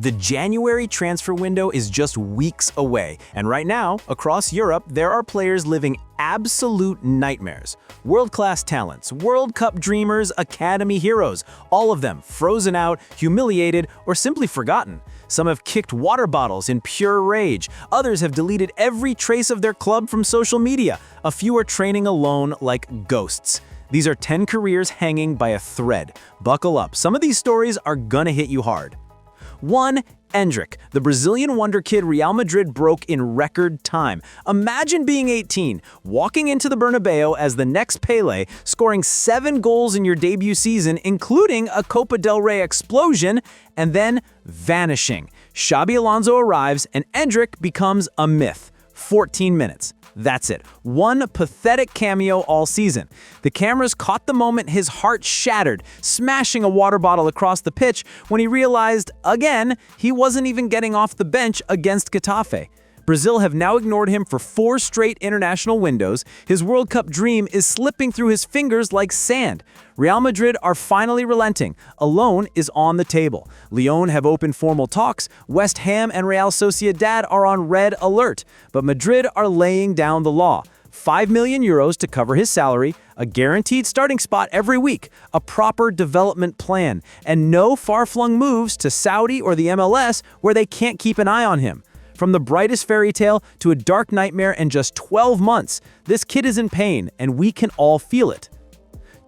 The January transfer window is just weeks away, and right now, across Europe, there are players living absolute nightmares. World-class talents, World Cup dreamers, academy heroes, all of them frozen out, humiliated, or simply forgotten. Some have kicked water bottles in pure rage. Others have deleted every trace of their club from social media. A few are training alone like ghosts. These are 10 careers hanging by a thread. Buckle up, some of these stories are gonna hit you hard. 1. Endrick, the Brazilian wonderkid Real Madrid broke in record time. Imagine being 18, walking into the Bernabeu as the next Pelé, scoring 7 goals in your debut season, including a Copa del Rey explosion, and then vanishing. Xabi Alonso arrives and Endrick becomes a myth. 14 minutes. That's it. One pathetic cameo all season. The cameras caught the moment his heart shattered, smashing a water bottle across the pitch when he realized, again, he wasn't even getting off the bench against Getafe. Brazil have now ignored him for 4 straight international windows. His World Cup dream is slipping through his fingers like sand. Real Madrid are finally relenting. A loan is on the table. Lyon have opened formal talks. West Ham and Real Sociedad are on red alert. But Madrid are laying down the law. 5 million euros to cover his salary, a guaranteed starting spot every week, a proper development plan, and no far-flung moves to Saudi or the MLS where they can't keep an eye on him. From the brightest fairy tale to a dark nightmare in just 12 months, this kid is in pain, and we can all feel it.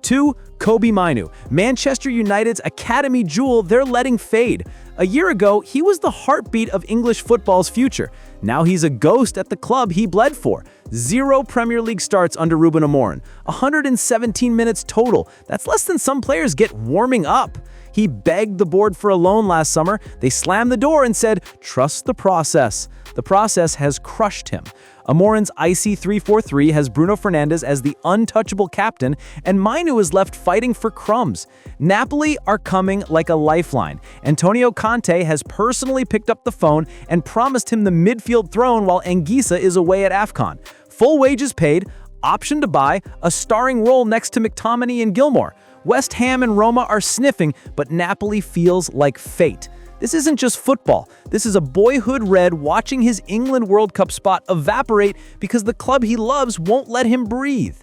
2. Kobbie Mainoo, Manchester United's academy jewel they're letting fade. A year ago, he was the heartbeat of English football's future. Now he's a ghost at the club he bled for. 0 Premier League starts under Ruben Amorim. 117 minutes total. That's less than some players get warming up. He begged the board for a loan last summer. They slammed the door and said, "Trust the process." The process has crushed him. Amorim's icy 3-4-3 has Bruno Fernandes as the untouchable captain, and Mainoo is left fighting for crumbs. Napoli are coming like a lifeline. Antonio Conte has personally picked up the phone and promised him the midfield throne while Anguissa is away at AFCON. Full wages paid, option to buy, a starring role next to McTominay and Gilmore. West Ham and Roma are sniffing, but Napoli feels like fate. This isn't just football. This is a boyhood Red watching his England World Cup spot evaporate because the club he loves won't let him breathe.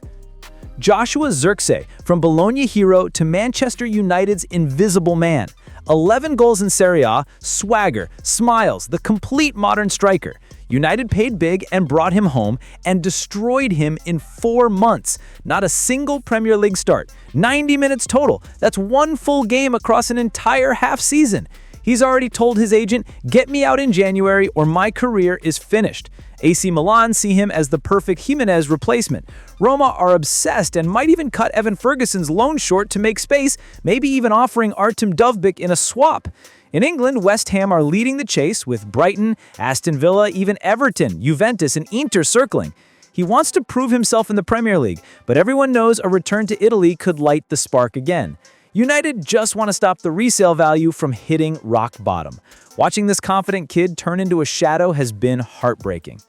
Joshua Zirkzee, from Bologna hero to Manchester United's invisible man. 11 goals in Serie A, swagger, smiles, the complete modern striker. United paid big and brought him home and destroyed him in 4 months. Not a single Premier League start. 90 minutes total. That's 1 full game across an entire half season. He's already told his agent, "Get me out in January or my career is finished." AC Milan see him as the perfect Jimenez replacement. Roma are obsessed and might even cut Evan Ferguson's loan short to make space, maybe even offering Artem Dovbyk in a swap. In England, West Ham are leading the chase with Brighton, Aston Villa, even Everton, Juventus, and Inter circling. He wants to prove himself in the Premier League, but everyone knows a return to Italy could light the spark again. United just want to stop the resale value from hitting rock bottom. Watching this confident kid turn into a shadow has been heartbreaking.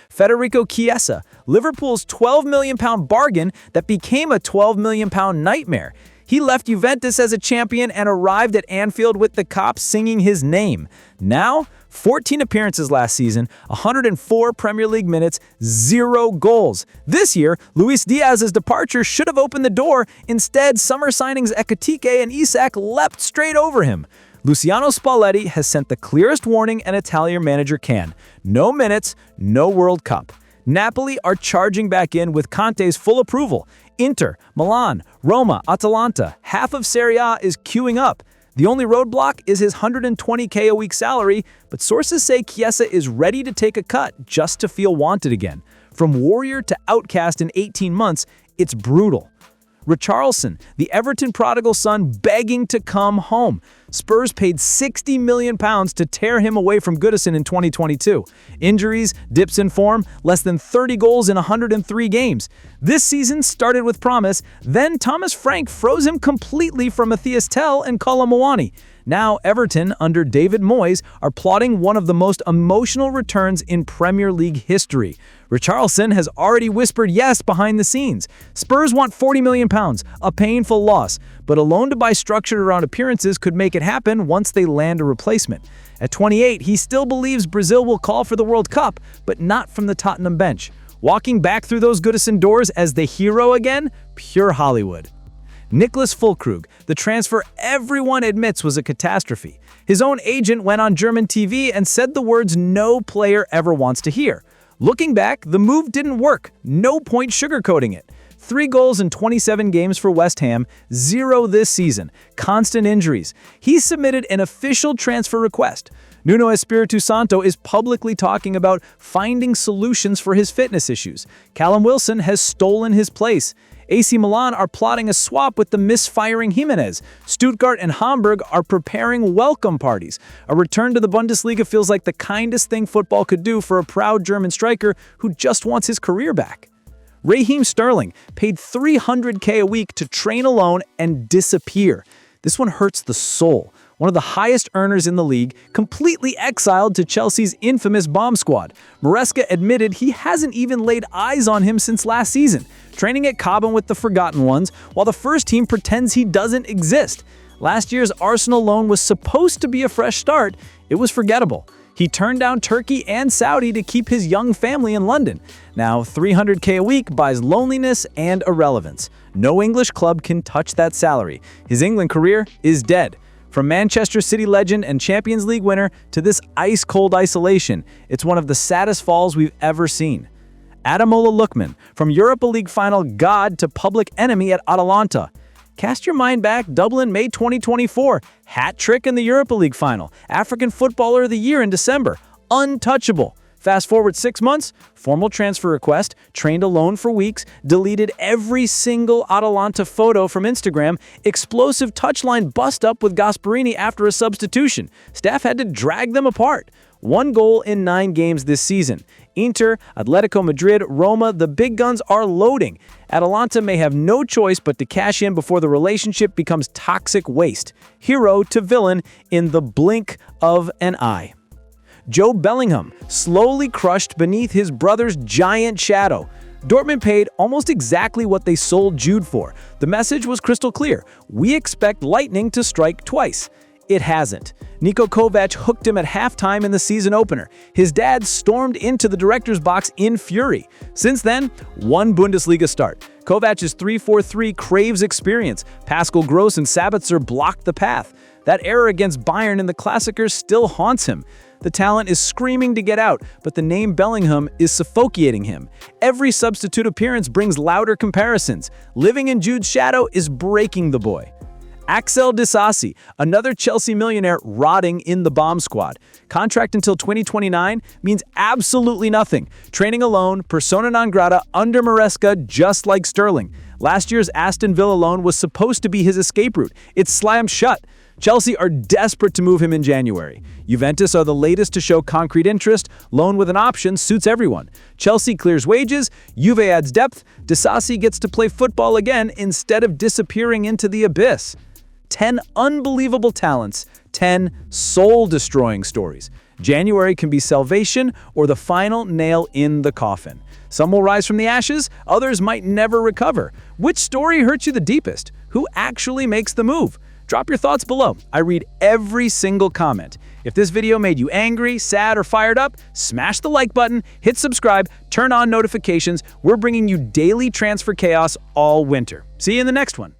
Federico Chiesa, Liverpool's £12 million bargain that became a £12 million nightmare. He left Juventus as a champion and arrived at Anfield with the cops singing his name. Now, 14 appearances last season, 104 Premier League minutes, 0 goals. This year, Luis Diaz's departure should have opened the door. Instead, summer signings Ekitike and Isak leapt straight over him. Luciano Spalletti has sent the clearest warning an Italian manager can. No minutes, no World Cup. Napoli are charging back in with Conte's full approval. Inter, Milan, Roma, Atalanta, half of Serie A is queuing up. The only roadblock is his $120K a week salary, but sources say Chiesa is ready to take a cut just to feel wanted again. From warrior to outcast in 18 months, it's brutal. Richarlison, the Everton prodigal son begging to come home. Spurs paid £60 million to tear him away from Goodison in 2022. Injuries, dips in form, less than 30 goals in 103 games. This season started with promise, then Thomas Frank froze him completely from Matthias Tell and Kolo Muani. Now Everton, under David Moyes, are plotting one of the most emotional returns in Premier League history. Richarlison has already whispered yes behind the scenes. Spurs want £40 million, a painful loss, but a loan-to-buy structured around appearances could make it happen once they land a replacement. At 28, he still believes Brazil will call for the World Cup, but not from the Tottenham bench. Walking back through those Goodison doors as the hero again? Pure Hollywood. Nicholas Füllkrug, the transfer everyone admits was a catastrophe. His own agent went on German TV and said the words no player ever wants to hear. Looking back, the move didn't work. No point sugarcoating it. 3 goals in 27 games for West Ham, 0 this season. Constant injuries. He submitted an official transfer request. Nuno Espirito Santo is publicly talking about finding solutions for his fitness issues. Callum Wilson has stolen his place. AC Milan are plotting a swap with the misfiring Jimenez. Stuttgart and Hamburg are preparing welcome parties. A return to the Bundesliga feels like the kindest thing football could do for a proud German striker who just wants his career back. Raheem Sterling paid $300K a week to train alone and disappear. This one hurts the soul. One of the highest earners in the league, completely exiled to Chelsea's infamous bomb squad. Maresca admitted he hasn't even laid eyes on him since last season, training at Cobham with the Forgotten Ones, while the first team pretends he doesn't exist. Last year's Arsenal loan was supposed to be a fresh start. It was forgettable. He turned down Turkey and Saudi to keep his young family in London. Now, $300K a week buys loneliness and irrelevance. No English club can touch that salary. His England career is dead. From Manchester City legend and Champions League winner to this ice-cold isolation, it's one of the saddest falls we've ever seen. Ademola Lookman, from Europa League final god to public enemy at Atalanta. Cast your mind back, Dublin, May 2024. Hat trick in the Europa League final. African Footballer of the Year in December. Untouchable. Fast forward 6 months, formal transfer request, trained alone for weeks, deleted every single Atalanta photo from Instagram, explosive touchline bust up with Gasperini after a substitution. Staff had to drag them apart. 1 goal in 9 games this season. Inter, Atletico Madrid, Roma, the big guns are loading. Atalanta may have no choice but to cash in before the relationship becomes toxic waste. Hero to villain in the blink of an eye. Jobe Bellingham, slowly crushed beneath his brother's giant shadow. Dortmund paid almost exactly what they sold Jude for. The message was crystal clear. We expect lightning to strike twice. It hasn't. Niko Kovac hooked him at halftime in the season opener. His dad stormed into the director's box in fury. Since then, 1 Bundesliga start. Kovac's 3-4-3 craves experience. Pascal Gross and Sabitzer blocked the path. That error against Bayern in the Classicers still haunts him. The talent is screaming to get out, but the name Bellingham is suffocating him. Every substitute appearance brings louder comparisons. Living in Jude's shadow is breaking the boy. Axel Disasi, another Chelsea millionaire rotting in the bomb squad. Contract until 2029 means absolutely nothing. Training alone, persona non grata under Maresca, just like Sterling. Last year's Aston Villa loan was supposed to be his escape route. It's slammed shut. Chelsea are desperate to move him in January. Juventus are the latest to show concrete interest. Loan with an option suits everyone. Chelsea clears wages, Juve adds depth, Disasi gets to play football again instead of disappearing into the abyss. 10 unbelievable talents, 10 soul-destroying stories. January can be salvation or the final nail in the coffin. Some will rise from the ashes, others might never recover. Which story hurts you the deepest? Who actually makes the move? Drop your thoughts below. I read every single comment. If this video made you angry, sad, or fired up, smash the like button, hit subscribe, turn on notifications. We're bringing you daily transfer chaos all winter. See you in the next one.